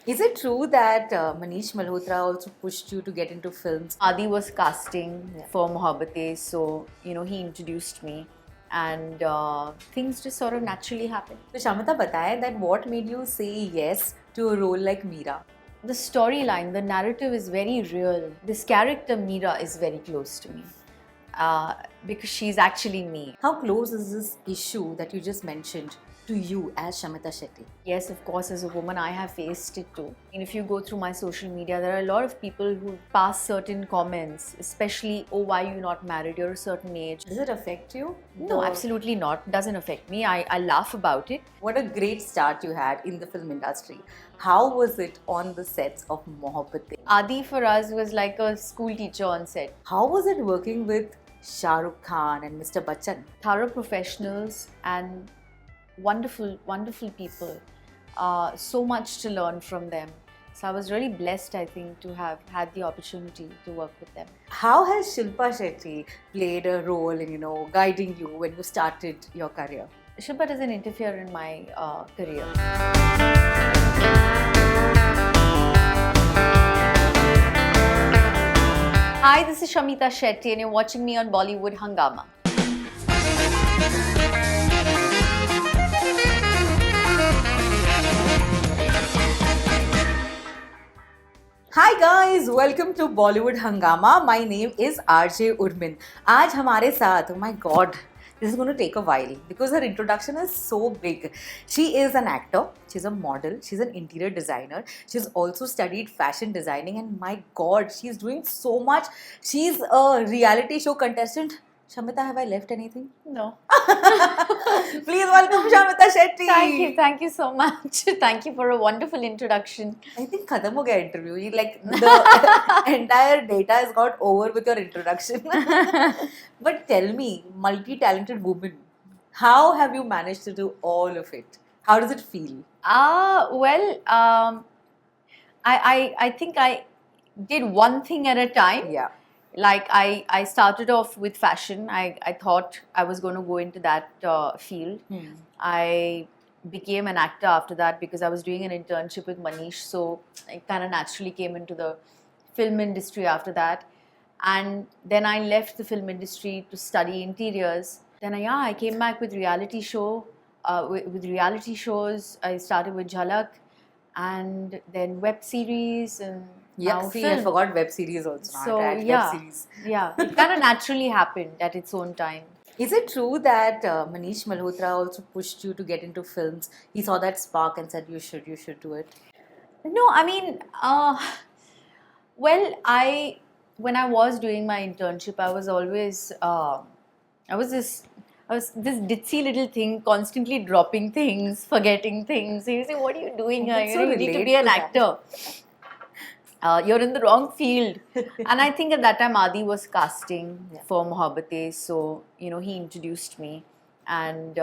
Is it true that Manish Malhotra also pushed you to get into films? Adi was casting for Mohabbatein, so he introduced me, and things just sort of naturally happened. So Shamita, बताए that what made you say yes to a role like Meera? The storyline, the narrative is very real. This character Meera is very close to me because she's actually me. How close is this issue that you just mentioned to you as Shamita Shetty? Yes, of course, as a woman, I have faced it too. And if you go through my social media, there are a lot of people who pass certain comments, especially, oh, why are you not married? You're a certain age. Does it affect you? No, absolutely not. Doesn't affect me. I laugh about it. What a great start you had in the film industry. How was it on the sets of Mohabbatein? Adi for us was like a school teacher on set. How was it working with Shah Rukh Khan and Mr. Bachchan? Thorough professionals and wonderful, wonderful people. So much to learn from them. So I was really blessed, I think, to have had the opportunity to work with them. How has Shilpa Shetty played a role in, guiding you when you started your career? Shilpa doesn't interfere in my career. Hi, this is Shamita Shetty and you're watching me on Bollywood Hungama. Hi guys, welcome to Bollywood Hungama. My name is RJ Urmin. आज हमारे साथ, oh my god, this is going to take a while because her introduction is so big. She is an actor, she's a model, she's an interior designer. She's also studied fashion designing and my god, she's doing so much. She's a reality show contestant. Shamita, have I left anything? No. Please welcome Shamita Shetty. Thank you so much. Thank you for a wonderful introduction. I think खत्म हो गया interview. Like the entire data has got over with your introduction. But tell me, multi-talented woman, how have you managed to do all of it? How does it feel? I think I did one thing at a time. Yeah. Like I started off with fashion. I thought I was going to go into that field. I became an actor after that because I was doing an internship with Manish. So I kind of naturally came into the film industry after that. And then I left the film industry to study interiors. Then I came back with reality show. With reality shows, I started with Jhalak and then web series and now See, film. I forgot web series also. So web series. Yeah, it kind of naturally happened at its own time. Is it true that Manish Malhotra also pushed you to get into films? He saw that spark and said you should do it. No, I mean, when I was doing my internship, I was always I was this ditzy little thing, constantly dropping things, forgetting things. So you say, what are you doing here? You need to be an actor. You're in the wrong field. And I think at that time Adi was casting for Mohabbatein, so he introduced me and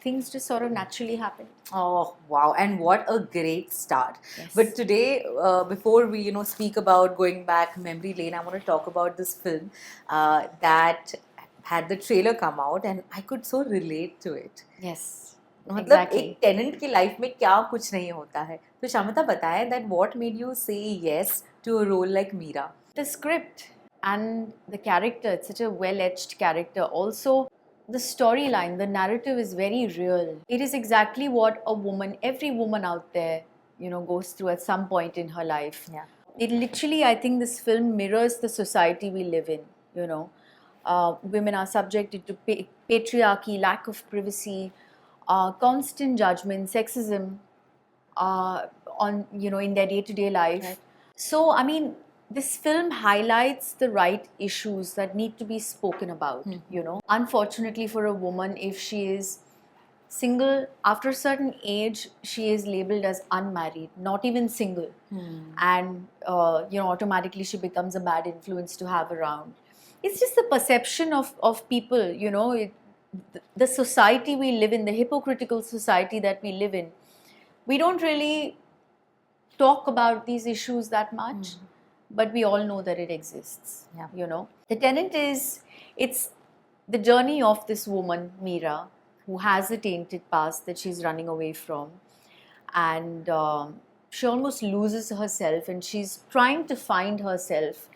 things just sort of naturally happened. Oh wow, and what a great start. Yes. But today, before we speak about going back memory lane, I want to talk about this film that had the trailer come out and I could so relate to it. Yes. मतलब एक tenant की life में क्या कुछ नहीं होता है. तो शामिता बताए that what made you say yes to a role like Meera? The script and the character, it's such a well-etched character. Also, the storyline, the narrative is very real. It is exactly what every woman out there, goes through at some point in her life. Yeah. It literally, I think this film mirrors the society we live in, Women are subjected to patriarchy, lack of privacy, constant judgment, sexism in their day-to-day life. Right. So, I mean, this film highlights the right issues that need to be spoken about, Unfortunately for a woman, if she is single, after a certain age, she is labeled as unmarried, not even single. And, automatically she becomes a bad influence to have around. It's just the perception of people, the society we live in, the hypocritical society that we live in. We don't really talk about these issues that much, but we all know that it exists. Yeah. The Tenant it's the journey of this woman, Meera, who has a tainted past that she's running away from. And she almost loses herself, and she's trying to find herself.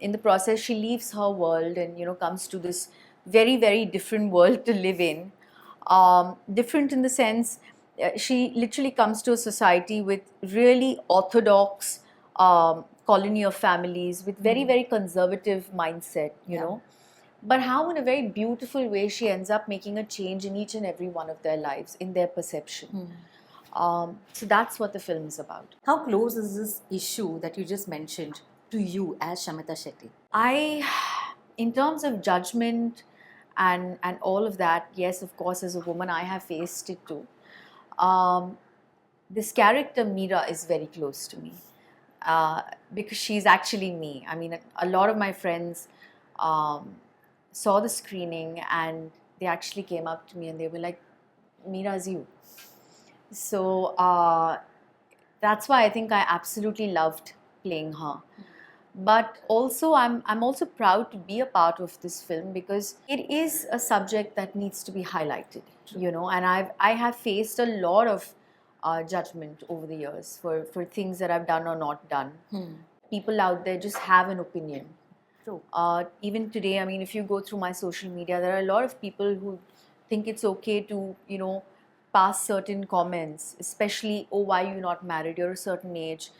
In the process, she leaves her world and comes to this very, very different world to live in. Different in the sense, she literally comes to a society with really orthodox colony of families with very, very conservative mindset, you know. But how, in a very beautiful way, she ends up making a change in each and every one of their lives, in their perception. So that's what the film is about. How close is this issue that you just mentioned to you as Shamita Shetty? In terms of judgment and all of that, yes, of course, as a woman, I have faced it too. This character Meera is very close to me because she's actually me. I mean, a lot of my friends saw the screening and they actually came up to me and they were like, Meera's you. So that's why I think I absolutely loved playing her. But also, I'm also proud to be a part of this film because it is a subject that needs to be highlighted, and I have faced a lot of judgment over the years for things that I've done or not done. People out there just have an opinion. True. Even today, I mean, if you go through my social media, there are a lot of people who think it's okay to, pass certain comments, especially, oh, why are you not married? You're a certain age,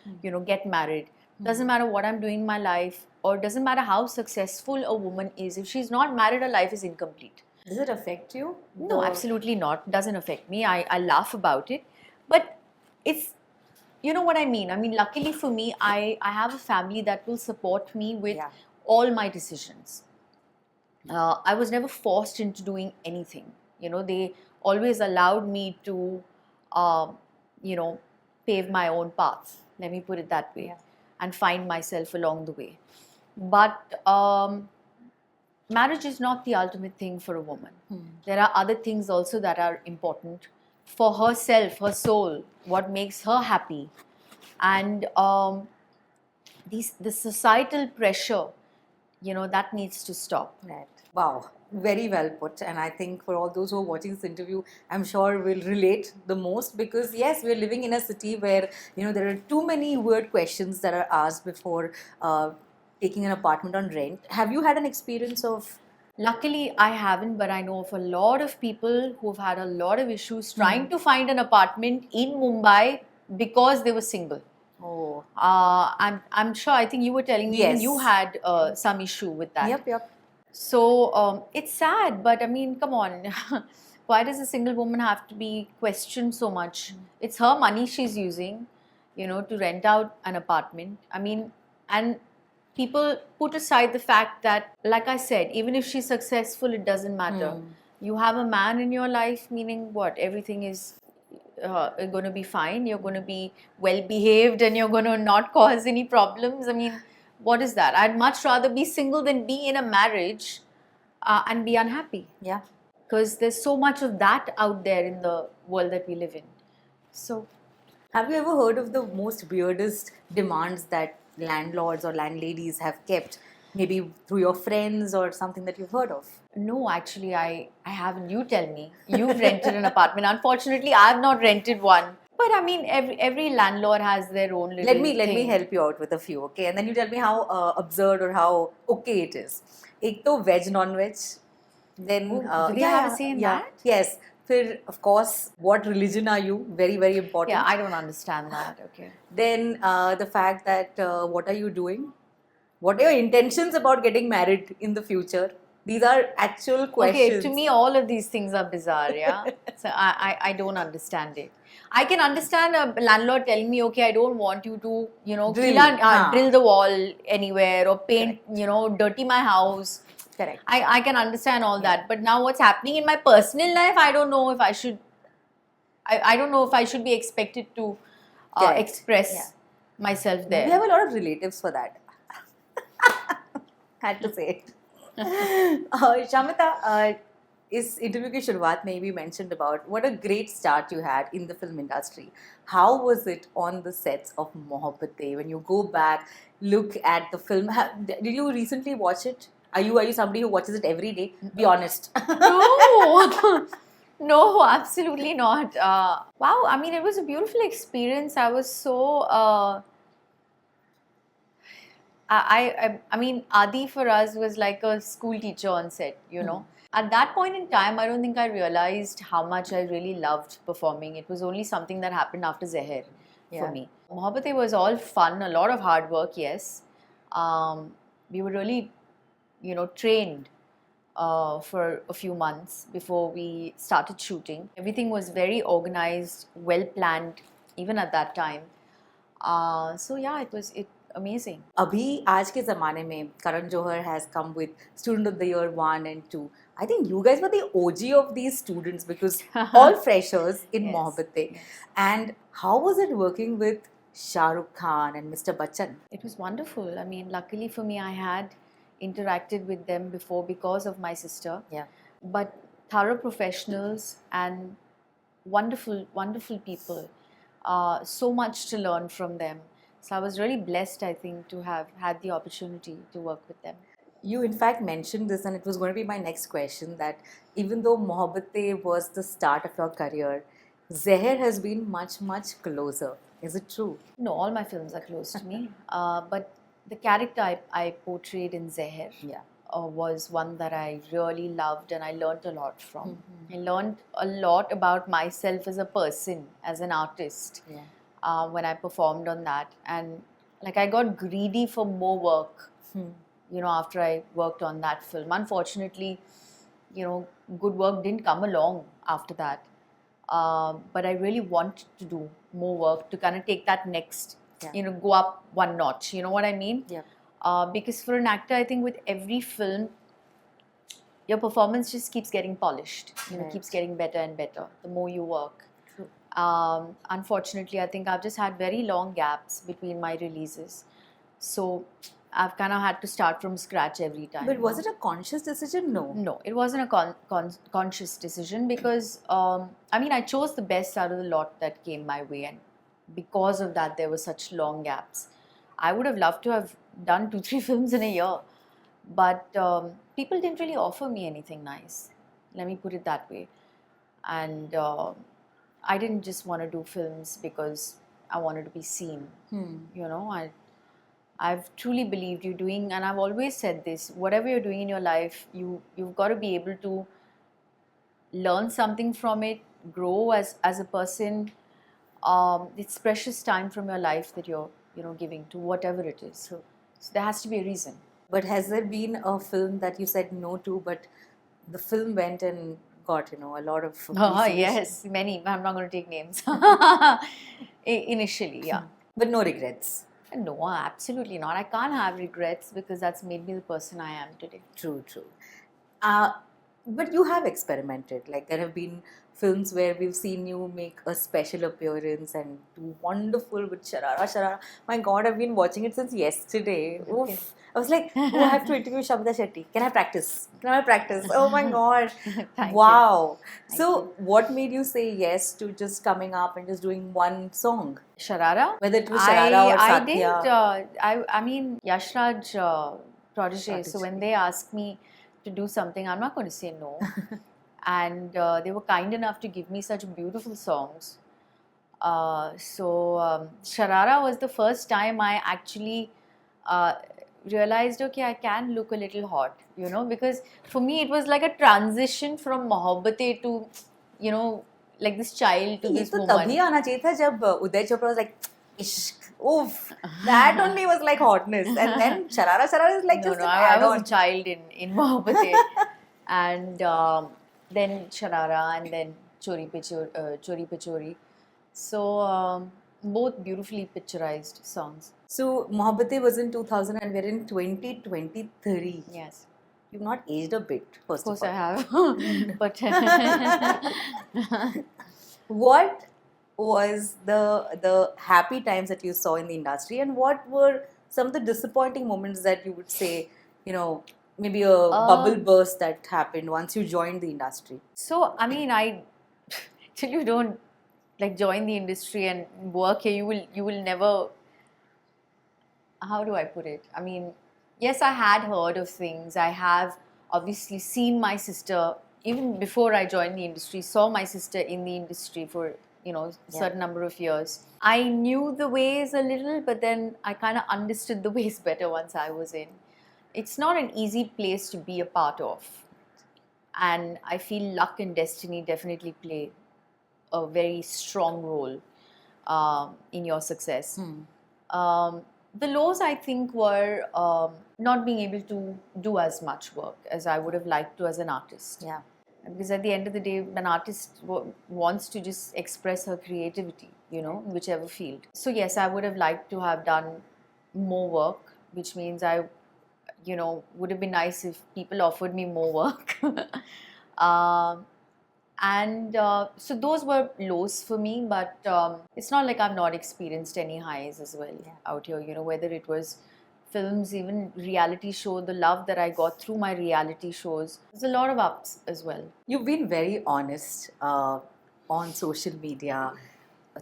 get married. Doesn't matter what I'm doing in my life, or doesn't matter how successful a woman is. If she's not married, her life is incomplete. Does it affect you? No, absolutely not. Doesn't affect me. I laugh about it. But it's, you know what I mean? I mean, luckily for me, I have a family that will support me with all my decisions. I was never forced into doing anything. They always allowed me to, pave my own path. Let me put it that way. And find myself along the way. But marriage is not the ultimate thing for a woman. There are other things also that are important for herself, her soul, what makes her happy. And the societal pressure, that needs to stop. Right. Wow. Very well put. And I think for all those who are watching this interview, I'm sure will relate the most because yes, we're living in a city where, there are too many weird questions that are asked before taking an apartment on rent. Have you had an experience of? Luckily, I haven't, but I know of a lot of people who've had a lot of issues trying to find an apartment in Mumbai because they were single. Oh. I'm sure, I think you were telling me you had some issue with that. Yep. So it's sad, but I mean, come on. Why does a single woman have to be questioned so much? It's her money she's using, to rent out an apartment. I mean, and people put aside the fact that, like I said, even if she's successful, it doesn't matter. You have a man in your life, meaning what? Everything is going to be fine. You're going to be well behaved and you're going to not cause any problems. I mean, what is that? I'd much rather be single than be in a marriage and be unhappy. Yeah. Because there's so much of that out there in the world that we live in. So, have you ever heard of the most weirdest demands that landlords or landladies have kept? Maybe through your friends or something that you've heard of? No, actually, I haven't. You tell me. You've rented an apartment. Unfortunately, I've not rented one. But I mean, every landlord has their own little Let me help you out with a few, okay? And then you tell me how absurd or how okay it is. Ek to veg, non-veg. Then do they have a say in that? Yes. Then, of course, what religion are you? Very, very important. Yeah, I don't understand that. Okay. Then the fact that what are you doing? What are your intentions about getting married in the future? These are actual questions. Okay, to me, all of these things are bizarre, yeah? So I don't understand it. I can understand a landlord telling me, okay, I don't want you to, drill the wall anywhere or paint, dirty my house. Correct. I can understand all that. But now what's happening in my personal life, I don't know if I should, I don't know if I should be expected to express myself there. We have a lot of relatives for that. Had to say it. Shamita, इस interview की शुरुआत में भी mentioned about what a great start you had in the film industry. How was it on the sets of Mohabbatein when you go back, look at the film? Did you recently watch it? Are you somebody who watches it every day? Be honest. No, No, absolutely not. Wow, I mean, it was a beautiful experience. I was so. I mean, Adi for us was like a school teacher on set, you know. At that point in time, I don't think I realized how much I really loved performing. It was only something that happened after Zehar for me. Mohabbatein was all fun, a lot of hard work, yes. We were really, you know, trained for a few months before we started shooting. Everything was very organized, well planned, even at that time. So yeah, it was amazing. अभी आज के ज़माने में Karan Johar has come with Student of the Year 1 and 2. I think you guys were the OG of these students because all freshers in Yes, Mohabbatein. yes. And how was it working with Shah Rukh Khan and Mr. Bachchan? It was wonderful. I mean, luckily for me, I had interacted with them before because of my sister. Yeah. But thorough professionals and wonderful, wonderful people. So much to learn from them. So I was really blessed, I think, to have had the opportunity to work with them. You in fact mentioned this, and it was going to be my next question, that even though Mohabbatein was the start of your career, Zehar has been much, much closer. Is it true? No, all my films are close to me. But the character I portrayed in Zehar was one that I really loved and I learnt a lot from. I learned a lot about myself as a person, as an artist, when I performed on that. And like I got greedy for more work, you know, after I worked on that film. Unfortunately, you know, good work didn't come along after that. But I really wanted to do more work to kind of take that next, you know, go up one notch. You know what I mean? Yeah. Because for an actor, I think with every film, your performance just keeps getting polished. You know, keeps getting better and better the more you work. True. Unfortunately, I think I've just had very long gaps between my releases. So I've kind of had to start from scratch every time. But was it a conscious decision? No. No, it wasn't a conscious decision because, I mean, I chose the best out of the lot that came my way, and because of that, there were such long gaps. I would have loved to have done 2-3 films in a year, but people didn't really offer me anything nice. Let me put it that way. And I didn't just want to do films because I wanted to be seen. You know, I've truly believed you doing, and I've always said this, whatever you're doing in your life, you've got to be able to learn something from it, grow as a person. It's precious time from your life that you're, you know, giving to whatever it is. So there has to be a reason. But has there been a film that you said no to, but the film went and got, you know, a lot of appreciation? Yes, many. I'm not going to take names. Initially, yeah. But no regrets. No, absolutely not. I can't have regrets because that's made me the person I am today. True. But you have experimented. Like there have been films where we've seen you make a special appearance and do wonderful with Sharara. My God, I've been watching it since yesterday. Okay. Oof. I was like, oh, I have to interview Shamita Shetty. Can I practice? Oh my God. Thank Wow. you. So what made you say yes to just coming up and just doing one song? Sharara? Whether it was Sharara or I Satya. I mean, Yashraj protege. So when they ask me to do something, I'm not going to say no. And they were kind enough to give me such beautiful songs. Sharara was the first time I actually realized, okay, I can look a little hot, you know, because for me it was like a transition from Mohabbatein to, you know, like this child to this woman. तभी आना चाहिए था जब Uday Chopra was like, ishq. Oof, that only was like hotness. And then Sharara is like just an I add-on. was a child in Mohabbatein. And then Sharara and then Chori Pe Chori. So both beautifully picturized songs. So Mohabbatein was in 2000 and we're in 2023. Yes. You've not aged a bit, first Of course of I all. have. But What was the happy times that you saw in the industry, and what were some of the disappointing moments that you would say, you know, maybe a bubble burst that happened once you joined the industry? So, I mean, till you don't like join the industry and work here, you will never. How do I put it? I mean, yes, I had heard of things. I have obviously seen my sister even before I joined the industry, saw my sister in the industry for certain number of years. I knew the ways a little, but then I kind of understood the ways better once I was in. It's not an easy place to be a part of, and I feel luck and destiny definitely play a very strong role in your success. The lows, I think, were not being able to do as much work as I would have liked to as an artist. Yeah. Because at the end of the day, an artist wants to just express her creativity, in whichever field. So yes, I would have liked to have done more work, which means would have been nice if people offered me more work. So those were lows for me, but it's not like I've not experienced any highs as well out here, whether it was films, even reality show, the love that I got through my reality shows. There's a lot of ups as well. You've been very honest on social media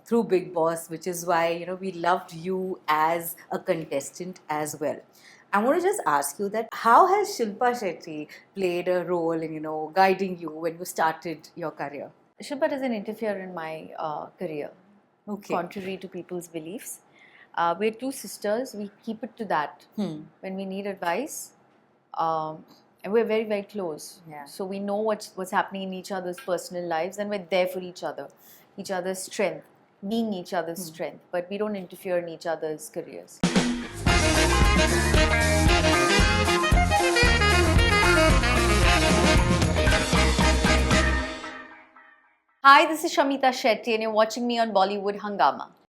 through Big Boss, which is why, we loved you as a contestant as well. I want to just ask you that how has Shilpa Shetty played a role in, guiding you when you started your career? Shilpa doesn't interfere in my career, contrary to people's beliefs. We're two sisters. We keep it to that. When we need advice, and we're very, very close. Yeah. So we know what's happening in each other's personal lives, and we're there for each other's strength, being each other's strength. But we don't interfere in each other's careers. Hi, this is Shamita Shetty, and you're watching me on Bollywood Hungama.